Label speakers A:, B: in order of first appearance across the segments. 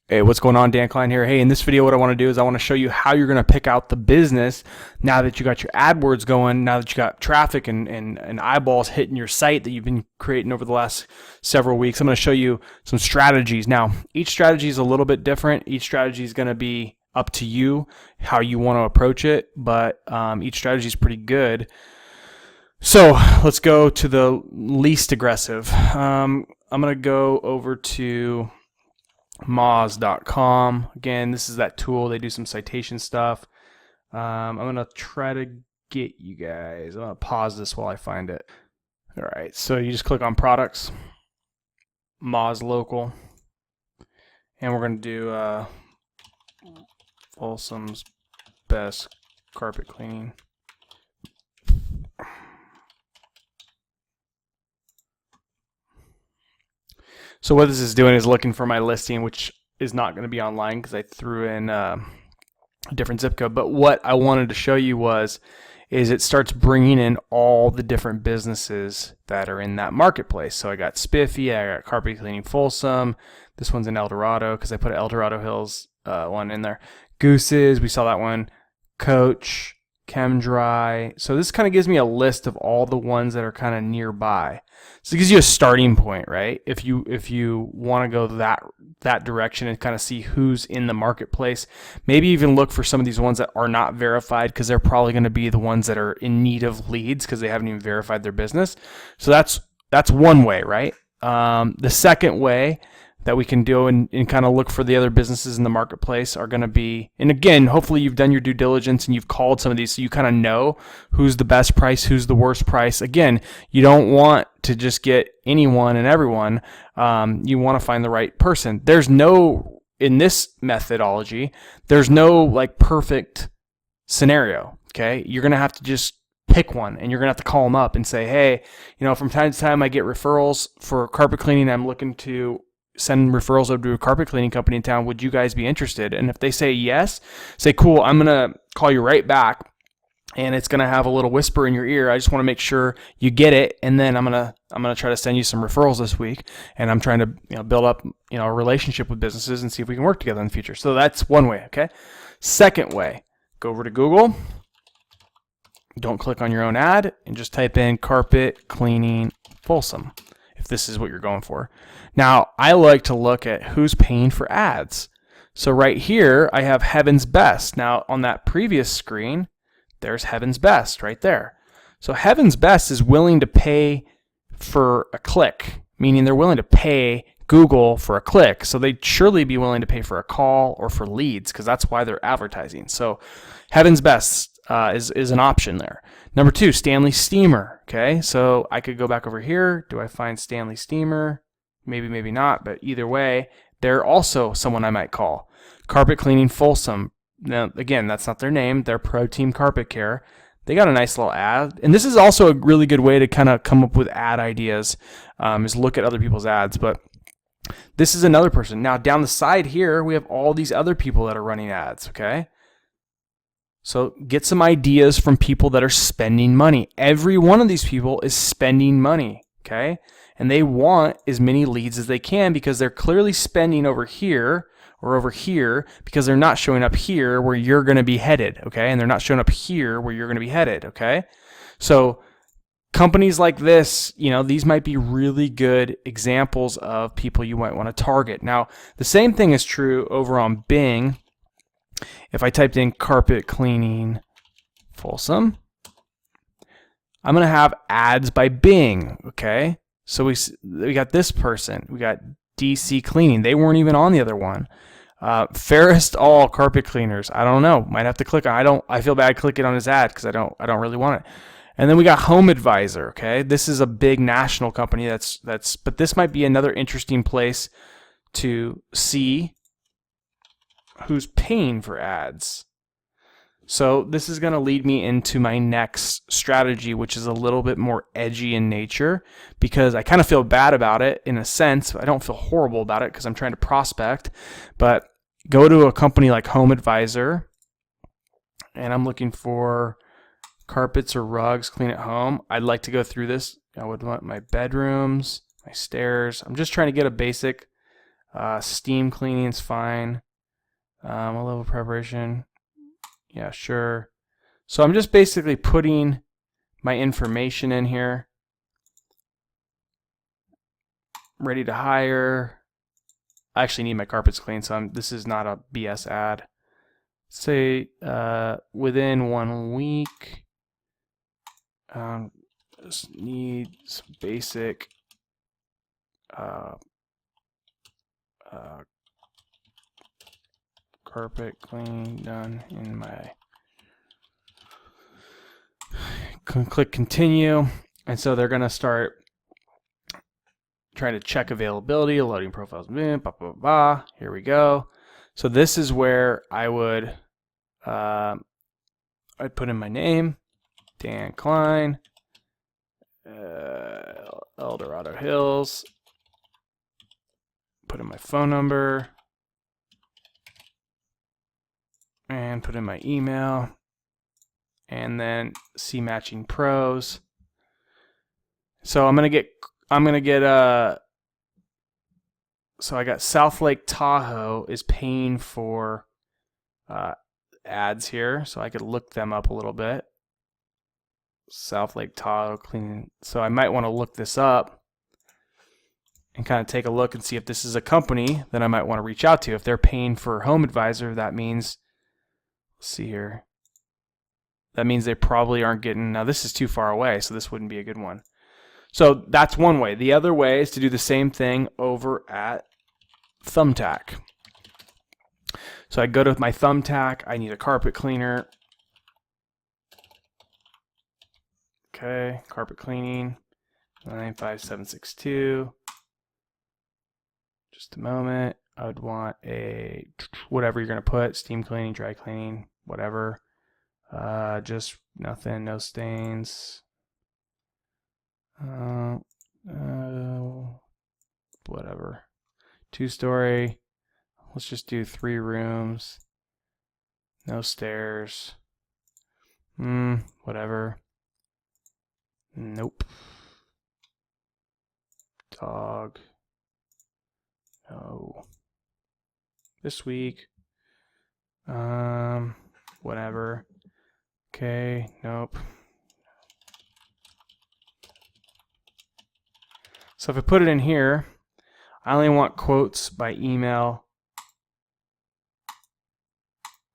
A: Hey, what's going on? Dan Klein here. Hey, in this video, what I want to do is I want to show you how you're going to pick out the business now that you got your AdWords going, now that you got traffic and eyeballs hitting your site that you've been creating over the last several weeks. I'm going to show you some strategies. Now, each strategy is a little bit different. Each strategy is going to be up to you, how you want to approach it, but each strategy is pretty good. So let's go to the least aggressive. I'm going to go over to Moz.com. Again, this is that tool. They do some citation stuff. I'm going to try to get you guys. I'm going to pause this while I find it. All right, so you just click on products, Moz Local, and we're going to do Folsom's Best Carpet Cleaning. So what this is doing is looking for my listing, which is not going to be online because I threw in a different zip code. But what I wanted to show you is it starts bringing in all the different businesses that are in that marketplace. So I got Spiffy, I got Carpet Cleaning Folsom. This one's in El Dorado because I put an El Dorado Hills one in there. Goose's, we saw that one. Coach, ChemDry. So this kind of gives me a list of all the ones that are kind of nearby. So it gives you a starting point, right? If you want to go that direction and kind of see who's in the marketplace, maybe even look for some of these ones that are not verified because they're probably going to be the ones that are in need of leads because they haven't even verified their business. So that's one way, right? The second way that we can do and kind of look for the other businesses in the marketplace are going to be, and again, hopefully you've done your due diligence and you've called some of these so you kind of know who's the best price, who's the worst price. Again, you don't want to just get anyone and everyone. You want to find the right person. In this methodology, there's no like perfect scenario, okay? You're going to have to just pick one and you're going to have to call them up and say, hey, from time to time I get referrals for carpet cleaning. I'm looking to send referrals over to a carpet cleaning company in town. Would you guys be interested? And if they say yes, say, cool, I'm going to call you right back. And it's going to have a little whisper in your ear. I just want to make sure you get it. And then I'm going to try to send you some referrals this week. And I'm trying to build up a relationship with businesses and see if we can work together in the future. So that's one way, okay? Second way, go over to Google. Don't click on your own ad and just type in carpet cleaning Folsom if this is what you're going for. Now, I like to look at who's paying for ads. So right here, I have Heaven's Best. Now, on that previous screen, there's Heaven's Best right there. So Heaven's Best is willing to pay for a click, meaning they're willing to pay Google for a click. So they'd surely be willing to pay for a call or for leads because that's why they're advertising. So Heaven's Best is an option there. Number two, Stanley Steamer. Okay, so I could go back over here. Do I find Stanley Steamer? Maybe, maybe not, but either way, they're also someone I might call. Carpet Cleaning Folsom. Now, again, that's not their name. They're Pro Team Carpet Care. They got a nice little ad. And this is also a really good way to kind of come up with ad ideas, is look at other people's ads. But this is another person. Now, down the side here, we have all these other people that are running ads, okay? So get some ideas from people that are spending money. Every one of these people is spending money, okay? And they want as many leads as they can because they're clearly spending over here or over here because they're not showing up here where you're going to be headed, okay? And they're not showing up here where you're going to be headed, okay? So companies like this, these might be really good examples of people you might want to target. Now, the same thing is true over on Bing. If I typed in carpet cleaning Folsom, I'm going to have ads by Bing, okay? So we got this person. We got DC Cleaning. They weren't even on the other one. Fairest All Carpet Cleaners. I don't know. Might have to click on. I feel bad clicking on his ad because I don't really want it. And then we got Home Advisor. Okay, this is a big national company. But this might be another interesting place to see who's paying for ads. So this is going to lead me into my next strategy, which is a little bit more edgy in nature because I kind of feel bad about it in a sense. I don't feel horrible about it because I'm trying to prospect. But go to a company like Home Advisor, and I'm looking for carpets or rugs, clean at home. I'd like to go through this. I would want my bedrooms, my stairs. I'm just trying to get a basic Steam cleaning is fine. A level preparation. Yeah, sure. So I'm just basically putting my information in here. Ready to hire. I actually need my carpets cleaned, so this is not a BS ad. Say within 1 week. Just need some basic carpet cleaning done in my. Click continue, and so they're gonna start trying to check availability, loading profiles. Blah, blah, blah, blah. Here we go. So this is where I would I'd put in my name, Dan Klein, El Dorado Hills. Put in my phone number and put in my email, and then see matching pros. So I'm gonna get so I got South Lake Tahoe is paying for ads here, so I could look them up a little bit. South Lake Tahoe cleaning. So I might want to look this up and kind of take a look and see if this is a company that I might want to reach out to. If they're paying for Home Advisor, that means, let's see here, that means they probably aren't getting, now this is too far away, so this wouldn't be a good one. So that's one way. The other way is to do the same thing over at Thumbtack. So I go to my Thumbtack, I need a carpet cleaner. Okay, carpet cleaning, 95762. Just a moment. I would want a, whatever you're going to put, steam cleaning, dry cleaning, whatever. Just nothing, no stains. Whatever. 2-story. Let's just do 3 rooms. No stairs. Whatever. Nope. Dog. No. This week. Whatever. Okay. Nope. So if I put it in here, I only want quotes by email.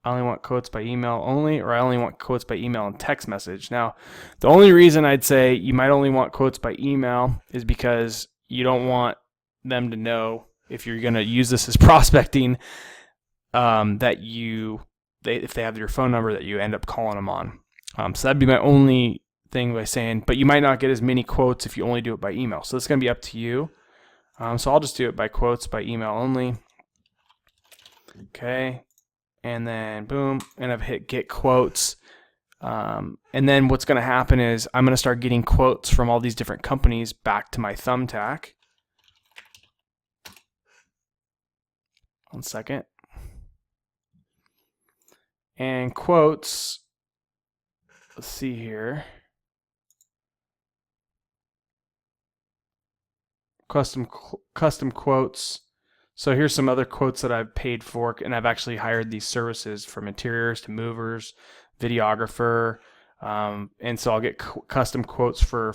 A: I only want quotes by email only, or I only want quotes by email and text message. Now, the only reason I'd say you might only want quotes by email is because you don't want them to know, if you're going to use this as prospecting, that if they have your phone number, that you end up calling them on. So that'd be my only thing by saying, but you might not get as many quotes if you only do it by email. So it's going to be up to you. So I'll just do it by quotes by email only. Okay. And then boom, and I've hit get quotes. And then what's going to happen is I'm going to start getting quotes from all these different companies back to my Thumbtack. 1 second. And quotes, let's see here. Custom quotes. So here's some other quotes that I've paid for, and I've actually hired these services, from interiors to movers, videographer, and so I'll get custom quotes for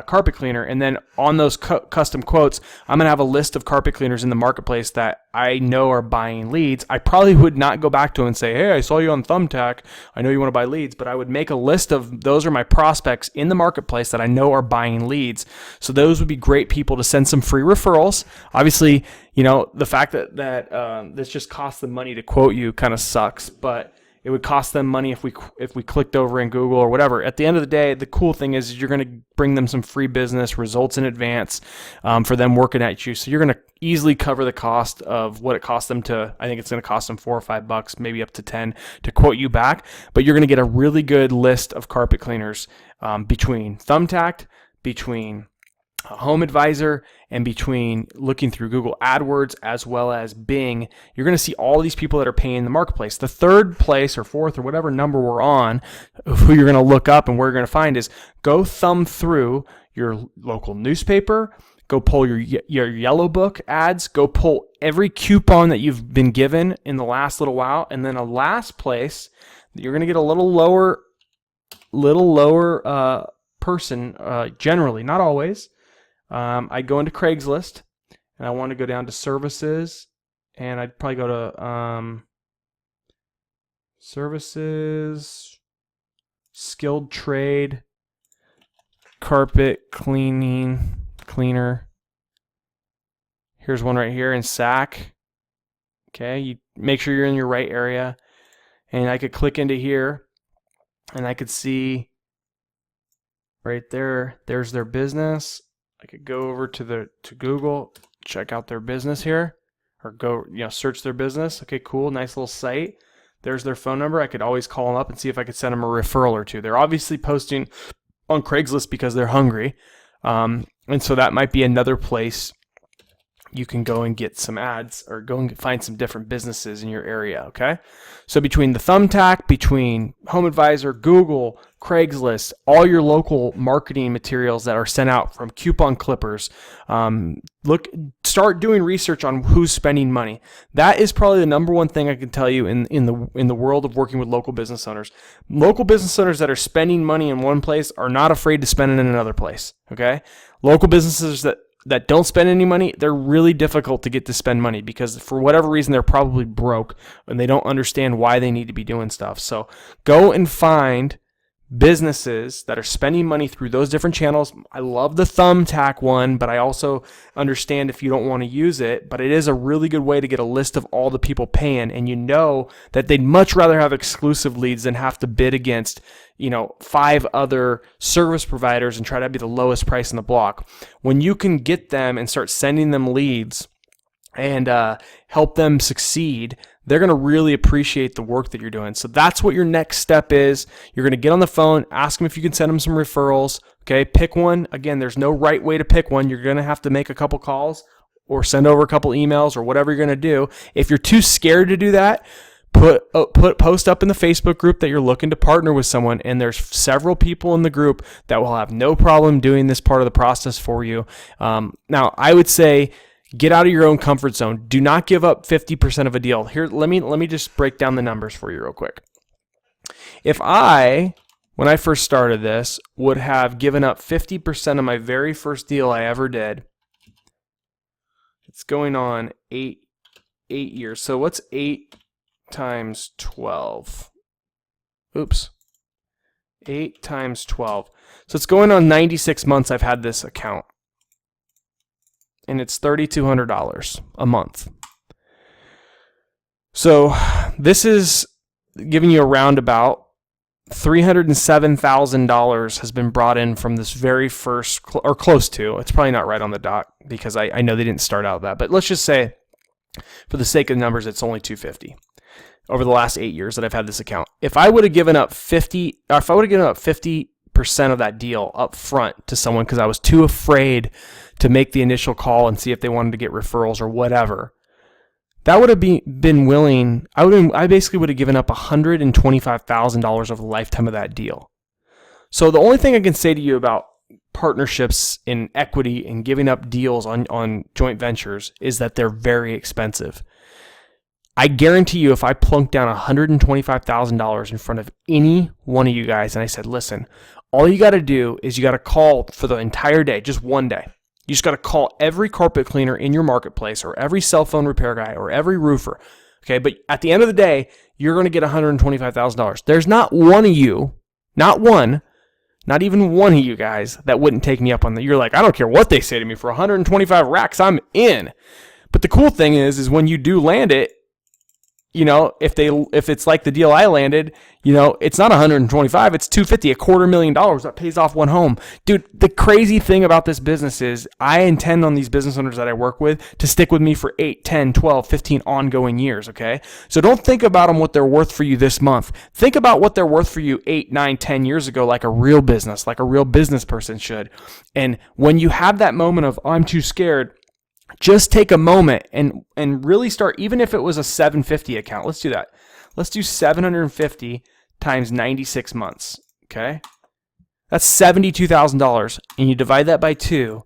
A: carpet cleaner, and then on those custom quotes, I'm gonna have a list of carpet cleaners in the marketplace that I know are buying leads. I probably would not go back to them and say, hey, I saw you on Thumbtack, I know you want to buy leads, but I would make a list of those are my prospects in the marketplace that I know are buying leads. So those would be great people to send some free referrals. Obviously, you know, the fact that this just costs them money to quote you kind of sucks, but it would cost them money if we clicked over in Google or whatever. At the end of the day, the cool thing is you're going to bring them some free business, results in advance for them working at you. So you're going to easily cover the cost of what it costs them to, I think it's going to cost them $4 or $5, maybe up to 10 to quote you back. But you're going to get a really good list of carpet cleaners between Thumbtack, between Home Advisor, and between looking through Google AdWords as well as Bing. You're going to see all these people that are paying the marketplace. The third place or fourth or whatever number we're on, who you're going to look up and where you're going to find is go thumb through your local newspaper, Go pull your yellow book ads. Go pull every coupon that you've been given in the last little while. And then a last place, you're going to get a little lower person, generally, not always. I go into Craigslist, and I want to go down to services, and I'd probably go to services, skilled trade, carpet cleaner. Here's one right here in SAC. Okay, you make sure you're in your right area, and I could click into here, and I could see right there. There's their business. I could go over to Google, check out their business here, or go search their business. Okay, cool, nice little site. There's their phone number. I could always call them up and see if I could send them a referral or two. They're obviously posting on Craigslist because they're hungry, and so that might be another place you can go and get some ads, or go and find some different businesses in your area. Okay, so between the Thumbtack, between HomeAdvisor, Google, Craigslist, all your local marketing materials that are sent out from coupon clippers, start doing research on who's spending money. That is probably the number one thing I can tell you in the world of working with local business owners. Local business owners that are spending money in one place are not afraid to spend it in another place. Okay, local businesses that don't spend any money, they're really difficult to get to spend money because for whatever reason they're probably broke and they don't understand why they need to be doing stuff. So go and find businesses that are spending money through those different channels. I love the Thumbtack one, but I also understand if you don't want to use it, but it is a really good way to get a list of all the people paying, and you know that they'd much rather have exclusive leads than have to bid against 5 other service providers and try to be the lowest price in the block. When you can get them and start sending them leads and help them succeed, they're going to really appreciate the work that you're doing. So that's what your next step is. You're going to get on the phone, ask them if you can send them some referrals. Okay, pick one. Again, there's no right way to pick one. You're going to have to make a couple calls or send over a couple emails or whatever you're going to do. If you're too scared to do that, post up in the Facebook group that you're looking to partner with someone, and there's several people in the group that will have no problem doing this part of the process for you. Now, I would say get out of your own comfort zone. Do not give up 50% of a deal. Here, let me just break down the numbers for you real quick. If when I first started this, would have given up 50% of my very first deal I ever did, it's going on 8 years. So what's 8 times 12? Oops. 8 times 12. So it's going on 96 months I've had this account. And it's $3,200 a month. So this is giving you a roundabout $307,000 has been brought in from this very first, or close to. It's probably not right on the dot because I know they didn't start out that, but let's just say, for the sake of the numbers, it's only $250 over the last 8 years that I've had this account. If I would have given up 50% of that deal up front to someone because I was too afraid to make the initial call and see if they wanted to get referrals or whatever, that would have been willing. I basically would have given up $125,000 over the lifetime of that deal. So the only thing I can say to you about partnerships in equity and giving up deals on joint ventures is that they're very expensive. I guarantee you, if I plunked down $125,000 in front of any one of you guys and I said, listen, all you got to do is you got to call for the entire day, just one day. You just got to call every carpet cleaner in your marketplace or every cell phone repair guy or every roofer. Okay, but at the end of the day, you're going to get $125,000. There's not one of you, not even one of you guys that wouldn't take me up on that. You're like, I don't care what they say to me, for 125 racks, I'm in. But the cool thing is when you do land it, if it's like the deal I landed, it's not 125, it's 250, $250,000 that pays off one home. Dude, the crazy thing about this business is I intend on these business owners that I work with to stick with me for 8, 10, 12, 15 ongoing years, okay? So don't think about them what they're worth for you this month. Think about what they're worth for you 8, 9, 10 years ago, like a real business person should. And when you have that moment of, I'm too scared, just take a moment and really start, even if it was a 750 account. Let's do that. Let's do 750 times 96 months, okay? That's $72,000, and you divide that by 2,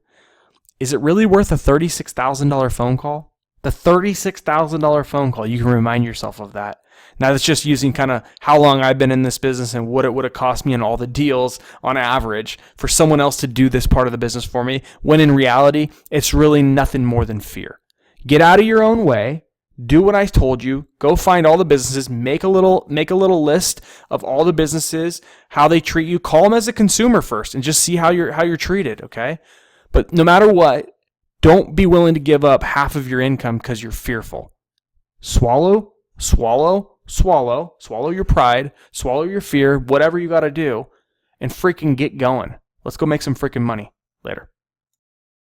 A: is it really worth a $36,000 phone call? The $36,000 phone call, you can remind yourself of that. Now that's just using kind of how long I've been in this business and what it would have cost me and all the deals on average for someone else to do this part of the business for me, when in reality, it's really nothing more than fear. Get out of your own way. Do what I told you. Go find all the businesses. Make a little list of all the businesses, how they treat you. Call them as a consumer first and just see how you're treated, okay? But no matter what, don't be willing to give up half of your income because you're fearful. Swallow your pride, swallow your fear, whatever you got to do, and freaking get going. Let's go make some freaking money. Later.